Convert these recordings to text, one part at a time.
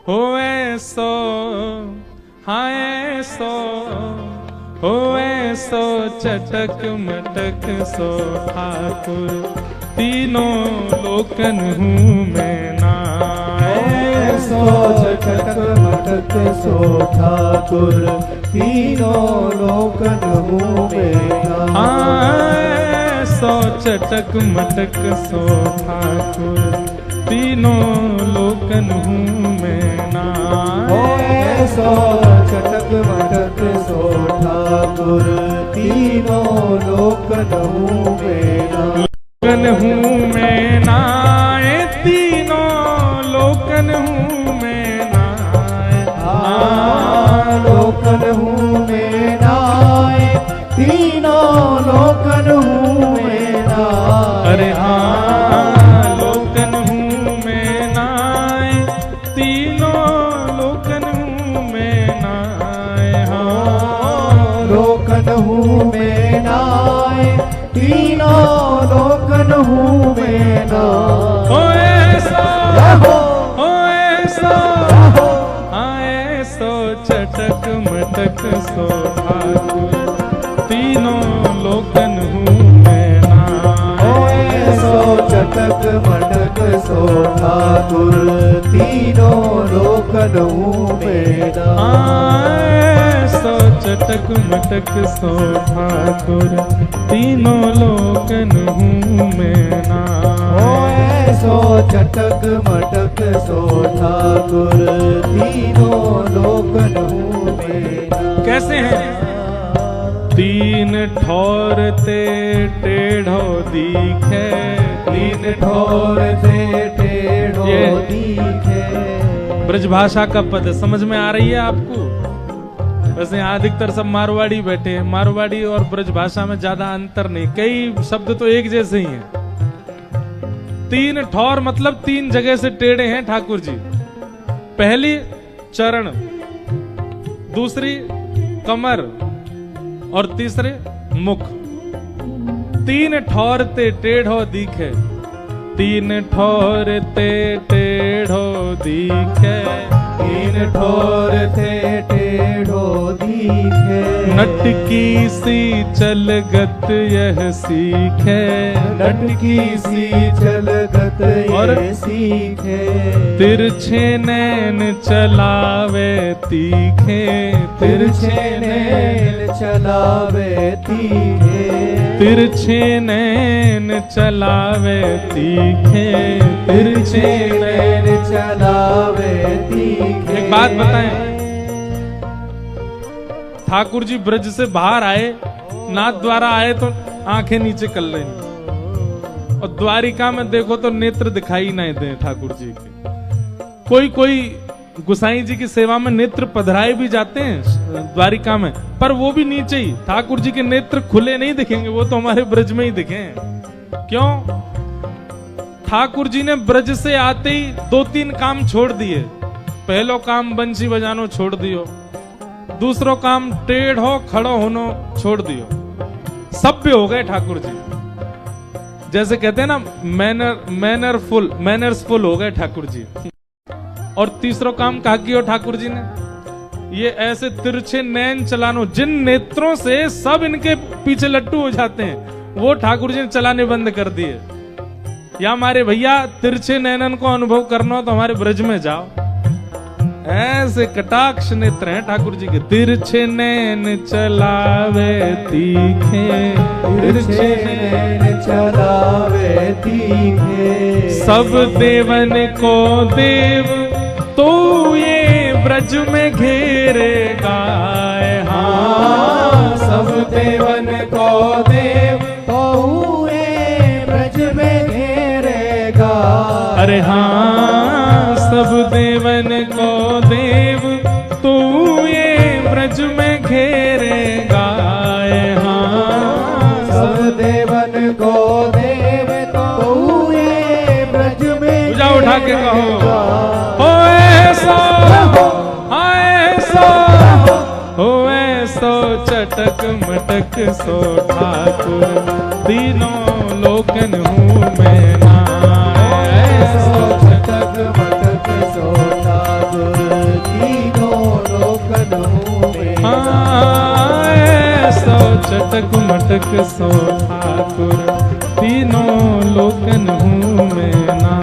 होए सो हाय सो होए सो चटक मटक सो ठाकुर तीनों लोकन हूँ मैं ना। सो चटक मटक सो ठाकुर तीनों लोकन हूँ मैं ना। सो चटक मटक सो ठाकुर तीनों लोकन हूँ मैं ना। सो चटक मटक सो ठाकुर तीनों लोकन हूँ मैं ना। लोकन हूँ मैं ना तीनों लोकन हूँ मैं ना। लोकन हूँ मैं ना तीनों लोकन हूँ मैं ना। अरे हाँ लोकन हूँ मैं ना तीनों लोकन हूँ मैं ना। हाँ लोकन हूँ मैं ना तीनों लोकन हूँ मैं ना। होए सो आए सो चटक मटक सो ठाकुर तीनों लोकन हूँ मैं ना। सो चटक मटक सो ठाकुर तीनों लोकन हूँ मैं ना। सो चटक मटक सो ठाकुर तीनों लोकन हूँ मैं ना। सो चटक मटक सो ठाकुर तीनों लोकन हूँ मैं ना। कैसे हैं? तीन ठौर ते टेढ़ो दिखे तीन ठौर ते टेढ़ो दिखे। ब्रजभाषा का पद समझ में आ रही है आपको? वैसे यहाँ अधिकतर सब मारवाड़ी बैठे हैं। मारवाड़ी और ब्रजभाषा में ज्यादा अंतर नहीं, कई शब्द तो एक जैसे ही हैं। तीन ठौर मतलब तीन जगह से टेढ़े हैं ठाकुर जी। पहली चरण, दूसरी कमर और तीसरे मुख। तीन ठौर ते टेढ़ो दिखे तीन ठौर ते टेढ़ो दिखे। तीन ठौर ते टेढ़ो दिखे। नटकी सी चलगत यह सीखे। नटकी सी चलगत और यह सीखे। तिरछे नैन चलावे तीखे। तिरछे नैन चलावे तीखे। तिरछे नैन चलावे तीखे। तिरछे नैन चलावे तीखे। एक बात बताएं, ठाकुर जी ब्रज से बाहर आए, नाथ द्वारा आए तो आंखें नीचे कर लेंगी, और द्वारिका में देखो तो नेत्र दिखाई नहीं दे ठाकुर जी के। कोई गुसाई जी की सेवा में नेत्र पधराए भी जाते हैं द्वारिका में, पर वो भी नीचे ही। ठाकुर जी के नेत्र खुले नहीं दिखेंगे, वो तो हमारे ब्रज में ही दिखे। क्यों? ठाकुर जी ने ब्रज से आते ही दो तीन काम छोड़ दिए। पहलो काम बंसी बजानो छोड़ दियो, दूसरो काम टेढ़ो खड़ो होनो छोड़ दियो। सभ्य हो गए ठाकुर जी, जैसे कहते हैं ना मैनर्सफुल हो गए ठाकुर जी। और तीसरो काम कहा किया ठाकुर जी ने, ये ऐसे तिरछे नैन चलानो, जिन नेत्रों से सब इनके पीछे लट्टू हो जाते हैं, वो ठाकुर जी ने चलाने बंद कर दिए। या हमारे भैया तिरछे नैनन को अनुभव करना हो तो हमारे ब्रज में जाओ। ऐसे कटाक्ष नेत्र हैं ठाकुर जी के। तिरछे नैन चलावे तीखे। तिरछे नैन चलावे तीखे। सब देवन को देव तो ये ब्रज में घेरेगा। हाँ सब देवन को देव तो ये ब्रज में घेरेगा। अरे हाँ सब देवन को देव तू ये ब्रज में घेरेगा। हाँ सब देवन को देव तो ये ब्रज में पूजा उठा के कहो, होए सो हाय सो होए सो चटक मटक सो ठाकुर तीनों लोकन हूँ मैं ना। सो चटक मटक सो ठाकुर तीनों लोकनों में सो चटक मटक सो ठाकुर तीनों लोकन हूँ मैं ना।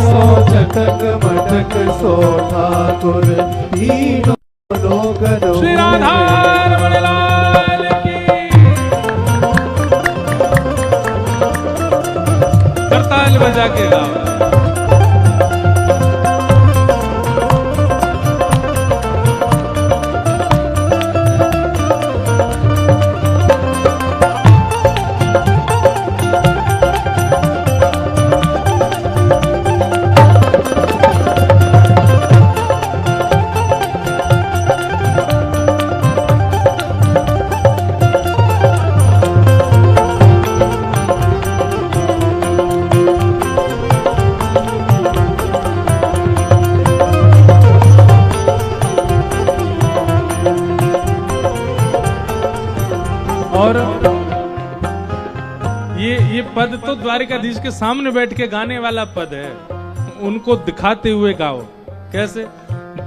सो चटक मटक सो ठाकुर तीनों लोकनों श्री राधा रमण लाल की। करताल बजा के गाओ। और ये पद तो द्वारिकाधीश के सामने बैठ के गाने वाला पद है, उनको दिखाते हुए गाओ। कैसे?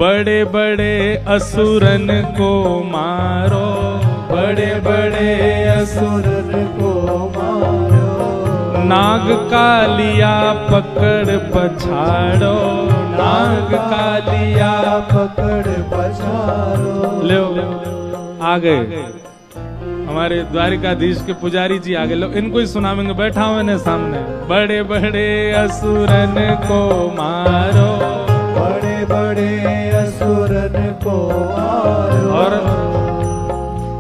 बड़े बड़े असुरन को मारो, बड़े बड़े असुरन को मारो, नाग कालिया पकड़ पछाड़ो, नाग कालिया पकड़ पछाड़ो। लो आ गए हमारे द्वारिकाधीश के पुजारी जी, आगे लो इनको ही सुनावेंगे। बैठा हूं इन्हें सामने। बड़े बड़े असुरन को मारो, बड़े बड़े असुरन को मारो। और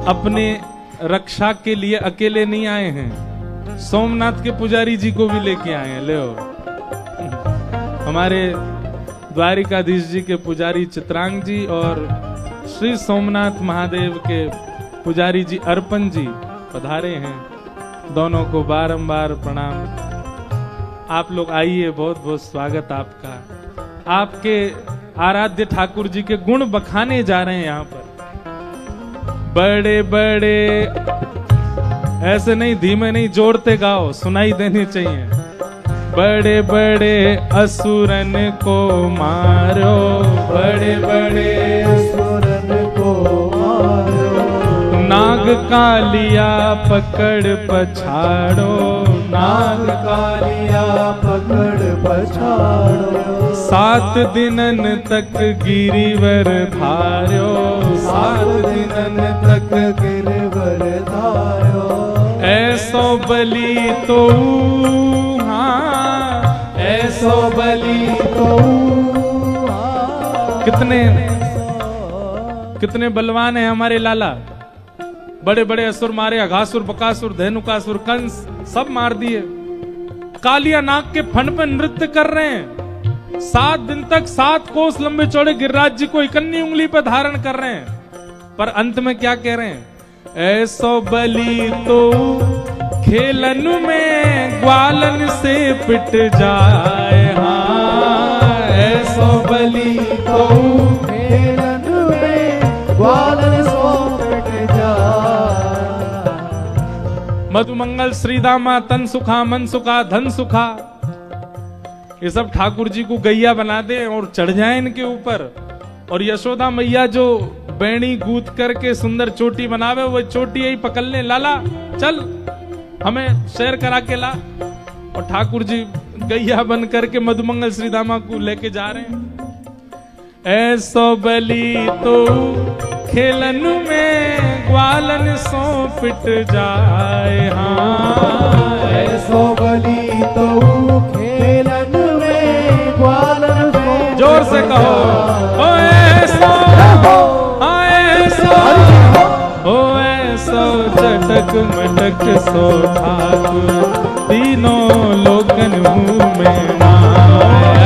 अपने रक्षा के लिए अकेले नहीं आए हैं, सोमनाथ के पुजारी जी को भी लेके आए हैं। ले हमारे द्वारिकाधीश जी के पुजारी चित्रांग जी और श्री सोमनाथ महादेव के पुजारी जी अर्पण जी पधारे हैं, दोनों को बारंबार प्रणाम। आप लोग आइए, बहुत बहुत स्वागत आपका। आपके आराध्य ठाकुर जी के गुण बखाने जा रहे हैं यहाँ पर। बड़े बड़े ऐसे नहीं, धीमे नहीं, जोड़ते गाओ, सुनाई देनी चाहिए। बड़े बड़े असुरन को मारो, बड़े बड़े असुरन को मारो, नाग कालिया पकड़ पछाड़ो, नाग कालिया पकड़ पछाड़ो। 7 दिनन तक गिरिवर धार्यो, 7 दिनन तक गिरवर धार्यो। ऐसो बलि तो ऐसो बलि तो कितने बलवान है हमारे लाला। बड़े बड़े असुर मारे, अघासुर, बकासुर, धेनुकासुर, कंस सब मार दिए। कालिया नाग के फन पे नृत्य कर रहे हैं। 7 दिन तक 7 कोस लंबे चौड़े गिरिराज जी को इकन्नी उंगली पे धारण कर रहे हैं, पर अंत में क्या कह रहे हैं? ऐसो बलि तो खेलन में ग्वालन से पिट जाए। हाँ, ऐसो बलि तो खेलन में ग्वालन सो पिट जाए। मधुमंगल श्रीदामा तन सुखा मन सुखा धन सुखा, ये सब ठाकुर जी को गैया बना दे और चढ़ जाए इनके ऊपर। और यशोदा मैया जो बैणी गूंथ करके सुंदर चोटी बनावे, वो चोटी यही पकड़ ले। लाला चल हमें शेर करा के ला। और ठाकुर जी गैया बन करके मधुमंगल श्रीदामा को लेके जा रहे हैं। ऐसो बलि तो खेलन में ग्वालन सो पिट जाए। हाँ, ऐसो बलि तो खेलन में ग्वालन सो। जोर से कहो, ओ ऐसो, ओ ऐसो चटक मटक सो ठाकुर तीनों लोकन हूँ मैं ना।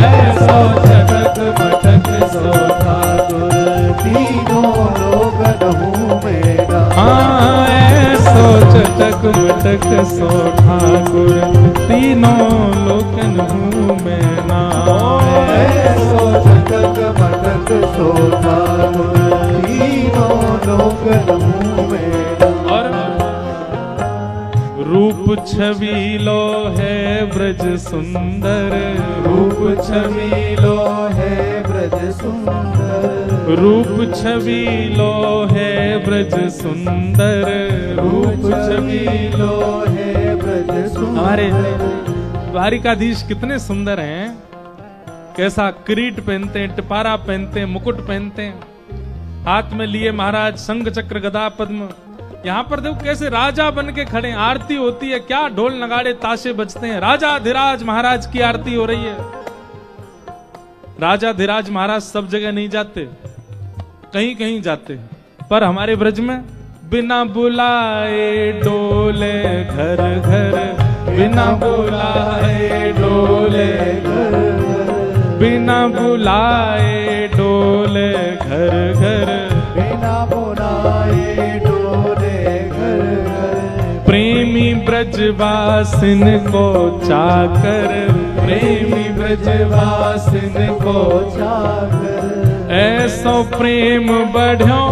ऐसो चटक मटक सो ठाकुर तीनों लोकन हूँ मैं ना। हाँ, ऐसो चटक मटक सो ठाकुर तीनों लोकन हूँ मैं ना। ऐसो चटक मटक सो ठाकुर तीनों लोकन हूँ मैं ना। और रूप छबीलो है ब्रज सुंदर, रूप छबीलो है ब्रज रूप छवि लो है ब्रज सुंदर, रूप छवि लो है ब्रज सुंदर। हमारे द्वारिकाधीश कितने सुंदर हैं, कैसा किरीट पहनते हैं, टिपारा पहनते हैं, मुकुट पहनते हैं, हाथ में लिए महाराज शंख चक्र गदा पद्म। यहाँ पर देखो कैसे राजा बन के खड़े, आरती होती है, क्या ढोल नगाड़े ताशे बजते हैं, राजा धीराज महाराज की आरती हो रही है। राजा धीराज महाराज सब जगह नहीं जाते, कहीं कहीं जाते, पर हमारे ब्रज में बिना बुलाए डोले घर घर, बिना बुलाए डोले घर घर, बिना बुलाए डोले घर घर, बिना बुलाए डोले घर घर। प्रेमी ब्रजवासिन को चाकर, प्रेमी ब्रजवासिन को चाकर। ऐसो प्रेम बढ़ो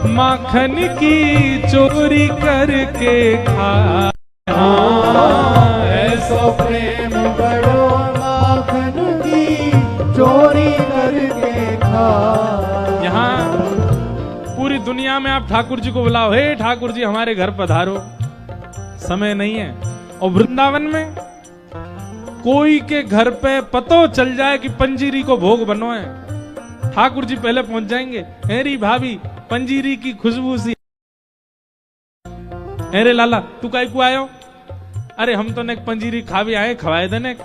माखन की चोरी करके खा। ऐसो प्रेम बढ़ो माखन की चोरी करके खा। यहाँ पूरी दुनिया में आप ठाकुर जी को बुलाओ, हे ठाकुर जी हमारे घर पधारो, समय नहीं है। और वृंदावन में कोई के घर पे पतो चल जाए कि पंजीरी को भोग बनो है, ठाकुर जी पहले पहुंच जाएंगे। हेरी भाभी पंजीरी की खुशबू सी, अरे लाला तू काय को आयो, अरे हम तो ने पंजीरी खा भी आए, खवाए देने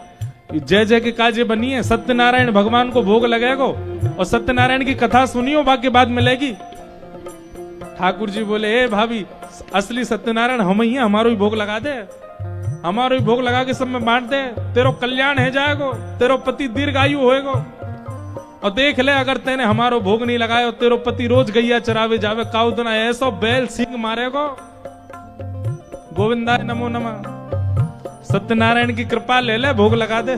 जय जय के काजे बनी है, सत्यनारायण भगवान को भोग लगेगो और सत्यनारायण की कथा सुनियो बाकी बाद मिलेगी। ठाकुर जी बोले ए भाभी असली सत्यनारायण हम ही है, हमारो ही भोग लगा दे, हमारो ही भोग लगा के सब में बांट दे, तेरो कल्याण है जाएगो, तेरो पति दीर्घायु होएगो। और देख ले अगर तेने हमारो भोग नहीं लगाया, तेरो पति रोज गैया चरावे जावे, काउदना ऐसो बैल सिंह मारेगो। गोविंदाय नमो नमः, सत्यनारायण की कृपा ले ले, भोग लगा दे।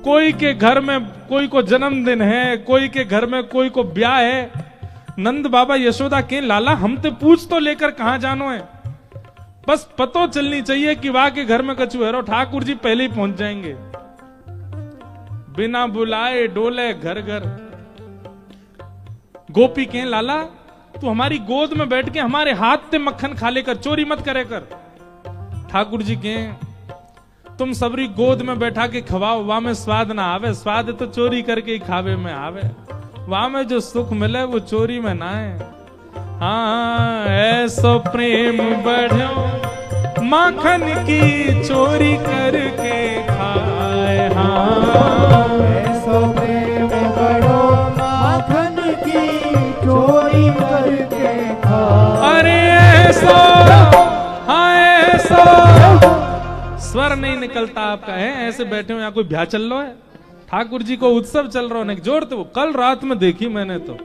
कोई के घर में कोई को जन्मदिन है, कोई के घर में कोई को ब्याह है, नंद बाबा यशोदा के लाला हम ते पूछ तो लेकर कहां जानो है, बस पतो चलनी चाहिए कि वहां के घर में कछु है, ठाकुर जी पहले ही पहुंच जाएंगे। बिना बुलाए डोले घर घर। गोपी के लाला तू हमारी गोद में बैठ के हमारे हाथ से मक्खन खा लेकर, चोरी मत करे कर। ठाकुर जी के तुम सबरी गोद में बैठा के खवाओ, वहां में स्वाद ना आवे, स्वाद तो चोरी करके ही खावे में आवे, वहां में जो सुख मिले वो चोरी में ना है। हाँ ऐसो प्रेम बढ़ो माखन की चोरी करके खाए। हाँ ऐसो प्रेम बढ़ो माखन की चोरी करके खा। अरे ऐसो, हाँ ऐसो स्वर नहीं निकलता आपका है, ऐसे बैठे हो यहाँ कोई ब्याह चल रहा है, ठाकुर जी को उत्सव चल रहा है, जोड़ते वो कल रात में देखी मैंने तो,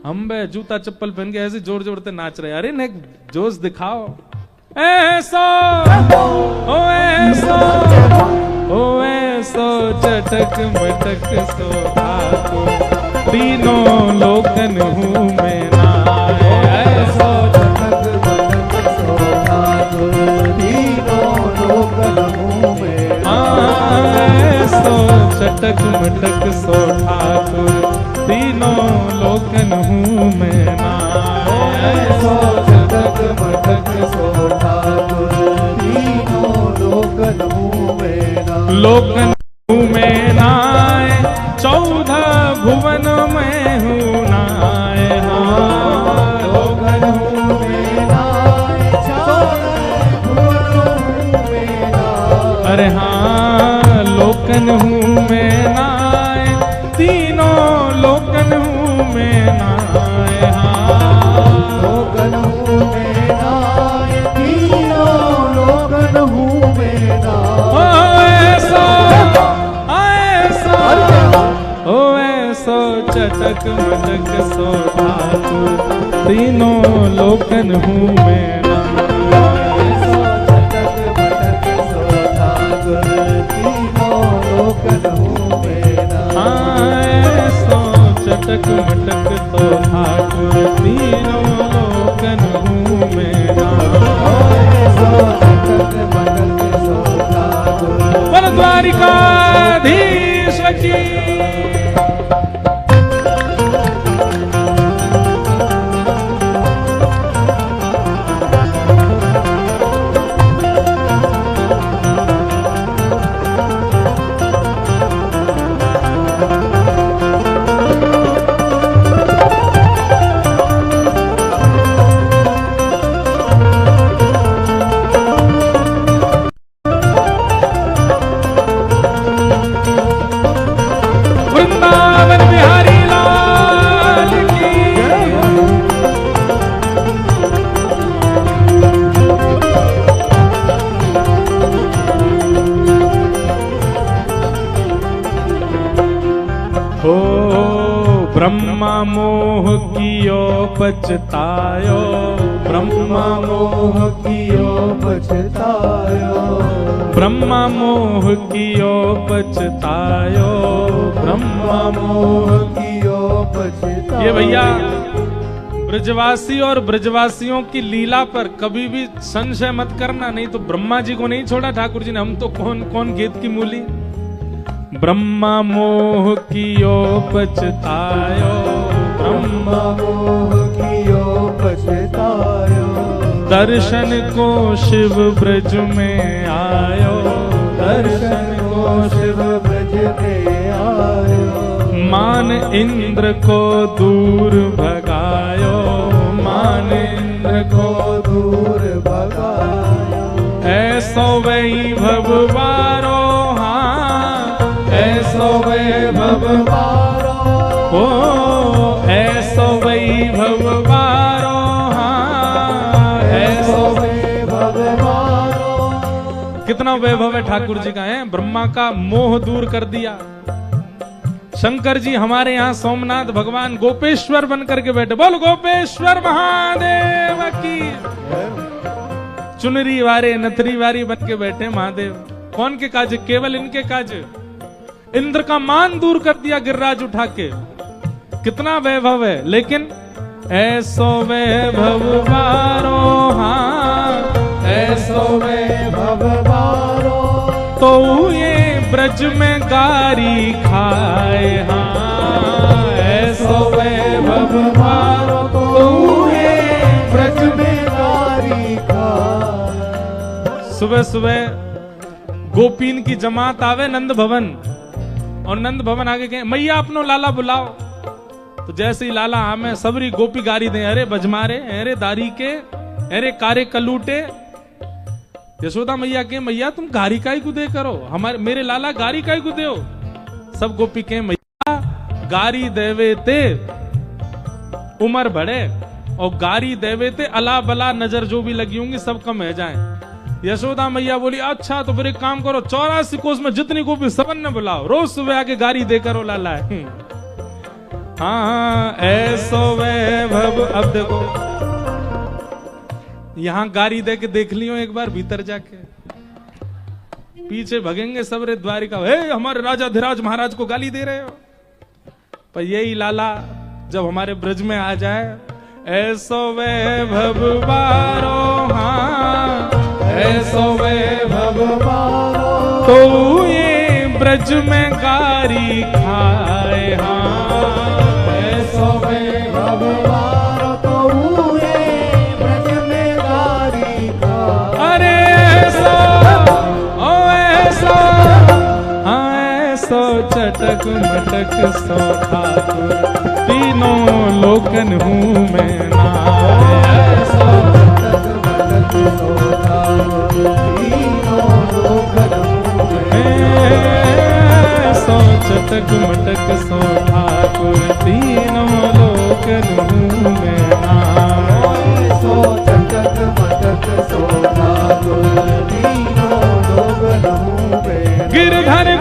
हम बे जूता चप्पल पहन के ऐसे जोर जोड़ते नाच रहे। अरे ने जोश दिखाओ। ऐसो ओ ऐसो ओ ऐसो चटक मटक सो ठाकुर, तीनों लोकन हूँ मैं नाय। ऐसो चटक मटक सो ठाकुर, तीनों लोकन हूँ मैं नाय। ऐसो चटक मटक सो ठाकुर, तीनों लोकन हूँ मैं नाय। ऐसो चटक मटक सो ठाकुर, तीनों लोकन हूँ मैं नाय। लोकन हूँ मैं नाय, 14 भुवन में हूँ नाय। हाँ लोकन हूँ मैं नाय, 14 भुवन हूँ मैं नाय। अरे हाँ लोकन हूँ मैं नाय, तीनों लोकन हूँ मैं नाय। हाँ लोकन हूँ मैं नाय, तीनों लोकन हूँ मैं नाय। ओ ऐसो चटक मटक सो ठाकुर, तीनों लोकन हूँ मैं नाय। ऐसो चटक मटक सो ठाकुर, तीनों लोकन हूँ मैं नाय। हाँ ऐसो चटक मटक सो ठाकुर, तीनों लोकन हूँ मैं नाय। ऐसो चटक मटक सो ठाकुर। बोल द्वारिकाधीश की। हो ब्रह्मा मोह कियो पछतायो, ब्रह्मा मोह कियो पछतायो, ब्रह्मा मोह कियो पछतायो, ब्रह्मा मोह कियो पछतायो। ये भैया ब्रजवासी और ब्रजवासियों की लीला पर कभी भी संशय मत करना, नहीं तो ब्रह्मा जी को नहीं छोड़ा ठाकुर जी ने, हम तो कौन कौन गेत की मूली। ब्रह्मा मोह कियो पछतायो, ब्रह्मा मोह कियो पछतायो, दर्शन को शिव ब्रज में आयो, दर्शन को शिव ब्रज में आयो, मान इंद्र को दूर भगायो, मान इंद्र को दूर भगायो, ऐसो वैभव बारो, ऐसो वैभव बारो, ओ ऐसो वैभव बारो, ऐसो वैभव बारो। कितना वैभव है ठाकुर जी का है। ब्रह्मा का मोह दूर कर दिया। शंकर जी हमारे यहाँ सोमनाथ भगवान गोपेश्वर बन करके बैठे, बोल गोपेश्वर महादेव की। चुनरी वारे नथरी वारी बन के बैठे महादेव। कौन के काज? केवल इनके काज। इंद्र का मान दूर कर दिया गिरिराज उठा के। कितना वैभव है। लेकिन ऐसो वैभव बारो, हाँ ऐसो वैभव बारो, तो ये ब्रज में गारी खाए, हाँ ऐसो वैभव बारो, तो ये ब्रज में गारी खाए। सुबह सुबह गोपीन की जमात आवे नंद भवन, और नंद भवन आगे कहे मैया अपनो लाला बुलाओ। तो जैसे ही लाला आमे सबरी गोपी गारी दे, अरे बजमारे, अरे दारी के, अरे कारे कलूटे। यशोदा मैया के मैया तुम गारी काई को दे करो, हमारे मेरे लाला गारी काई को दे। सब गोपी के मैया गारी देवे ते उमर बढ़े, और गारी देवे ते अला बला नजर जो भी लगी होंगी सब कम है जाए। यशोदा मैया बोली अच्छा तो फिर एक काम करो, 84 कोस में जितनी गोपी सबन ने बुलाओ, रोज सुबह आके गारी दे करो लाला। हाँ ऐसो वैभव। अब देखो यहां गारी दे के देख लियो एक बार भीतर जाके, पीछे भगेंगे सब रे द्वारिका, हे हमारे राजा धीराज महाराज को गाली दे रहे हो। पर यही लाला जब हमारे ब्रज में आ जाए, ऐसो वैभव बारो, हाँ ऐसो वैभव बारो, तो ये ब्रज में गारी खाए, हाँ ऐसो वैभव बारो, तो ये ब्रज में गारी खाए। अरे ऐसो, ओ ऐसो, हाँ ऐसो चटक मटक सो ठाकुर, तीनों लोकन हूँ मैं ना। ऐसो चटक मटक सो ठाकुर, तीनों लोकन हूँ मैं। सो चटक मटक सो ठाकुर, तीनों लोकन हूँ मैं ना। ऐसो चटक मटक सो ठाकुर, तीनों लोकन हूँ मैं। गिरधर